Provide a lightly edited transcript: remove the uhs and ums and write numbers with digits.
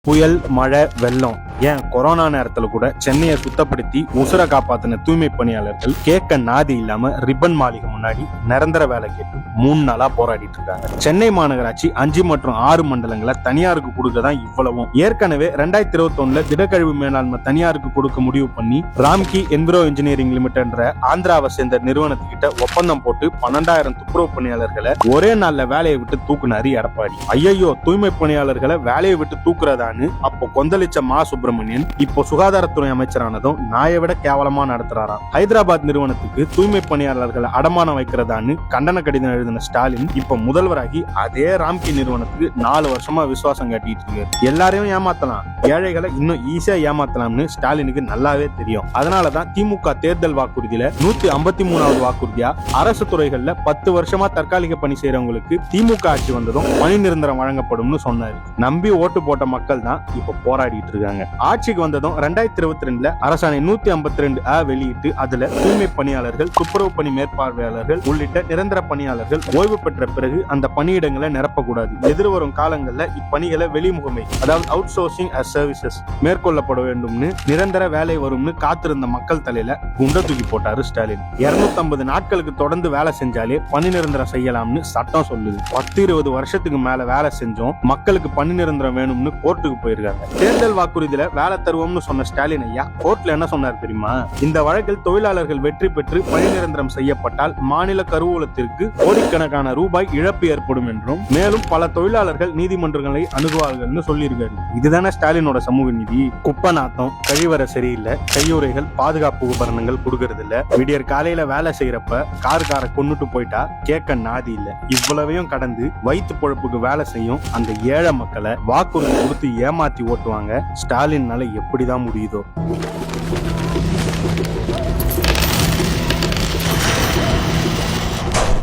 புயல், மழை, வெள்ளம், ஏன் கொரோனா நேரத்துல கூட சென்னையை சுத்தப்படுத்தி உசுரை காப்பாத்தின தூய்மை பணியாளர்கள் கேட்க நாதி இல்லாம ரிப்பன் மாளிகை முன்னாடி நிரந்தர வேலை கேட்டு 3 நாளா போராடிட்டு இருக்காங்க. சென்னை மாநகராட்சி 5 மற்றும் 6 மண்டலங்களை தனியாருக்கு கொடுக்கதான் இவ்வளவும். ஏற்கனவே 2021 திடக்கழிவு மேலாண்மை தனியாருக்கு கொடுக்க முடிவு பண்ணி ராம்கி என்விரோ இன்ஜினியரிங் லிமிடெட் ஆந்திராவை சேர்ந்த நிறுவனத்துக்கிட்ட ஒப்பந்தம் போட்டு 12,000 துப்புரவு பணியாளர்களை ஒரே நாள்ல வேலையை விட்டு தூக்குனாரு எடப்பாடி. ஐயோ, தூய்மை பணியாளர்களை வேலையை விட்டு தூக்குறதான்னு அப்போ கொந்தளிச்ச மா சுப்பிரமணியன் இப்போ சுகாதாரத்துறை அமைச்சரானதும் நாயை விட கேவலமா நடத்துறாராம். ஹைதராபாத் நிறுவனத்துக்கு தூய்மை பணியாளர்களை அடமானம் வைக்கிறதான்னு கண்டன கடிதம் எழுதின ஸ்டாலின் இப்ப முதல்வராகி அதே ராம்கி நிறுவனத்துக்கு 4 வருஷமா விசுவாசம் காட்டிட்டு இருக்காரு. எல்லாரையும் ஏமாத்தலாம், ஏழைகளை இன்னும் ஈஸியா ஏமாத்தலாம்னு ஸ்டாலினுக்கு நல்லாவே தெரியும். அதனாலதான் திமுக தேர்தல் வாக்குறுதியில 153வது வாக்குறுதியா அரசு துறைகள்ல 10 வருஷமா தற்காலிக பணி செய்யறவங்களுக்கு திமுக ஆட்சி வந்ததும் பணி நிரந்தரம் வழங்கப்படும்னு சொன்னாரு. நம்பி ஓட்டு போட்ட மக்கள் தான் இப்ப போராடிட்டு இருக்காங்க. ஆட்சிக்கு வந்ததும் 2022 அரசாணை 152 வெளியிட்டு அதுல தூய்மை பணியாளர்கள், துப்புரவு பணி மேற்பார்வையாளர்கள் உள்ளிட்ட நிரந்தர பணியாளர்கள் ஓய்வு பெற்ற பிறகு அந்த பணியிடங்களை நிரப்பக்கூடாது. எதிர்வரும் காலங்கள்ல இப்பணிகளை வெளிமுகமை, அதாவது அவுட் சோர்சிங் அஸ் சர்வீசஸ் மேற்கொள்ளப்பட வேண்டும்னு நிரந்தர வேலை வரும்னு காத்திருந்த மக்கள் தலையில குண்ட தூக்கி போட்டாரு ஸ்டாலின். 250 நாட்களுக்கு தொடர்ந்து வேலை செஞ்சாலே பணி நிரந்தரம் செய்யலாம்னு சட்டம் சொல்லுது. 10-20 வருஷத்துக்கு மேல வேலை செஞ்சோம் மக்களுக்கு பணி நிரந்தரம் வேணும்னு கோர்ட்டுக்கு போயிருக்காங்க. தேர்தல் வாக்குறுதியில வேலை தருவோம்னு சொன்ன ஸ்டாலின் ஐயா கோர்ட்ல என்ன சொன்னார் தெரியுமா? இந்த வழக்கில் தொழிலாளர்கள் வெற்றி பெற்று பணி நிரந்தரம் செய்யப்பட்டால் மாநில கருவூலத்திற்கு கோடிக்கணக்கான ரூபாய் இழப்பு ஏற்படும் என்றும், மேலும் பல தொழிலாளர்கள் நீதிமன்றங்களை அணுகுவார்கள்னு சொல்லியிருக்காரு. இதுதானே ஸ்டாலினோட சமூக நீதி? குப்பை நாத்தம், கழிவறை சரியில்லை, கையுறைகள், பாதுகாப்பு உபகரணங்கள் கொடுக்கறது இல்ல, விடியற் காலையில வேலை செய்யறப்ப காரை கொண்டுட்டு போயிட்டா கேட்க நாதி இல்ல. இவ்வளவையும் கடந்து வயிற்று பொழப்புக்கு வேலை செய்யும் அந்த ஏழை மக்களை வாக்குறுதி கொடுத்து ஏமாத்தி ஓட்டுவாங்க. ஸ்டாலின்னால எப்படிதான் முடியுதோ?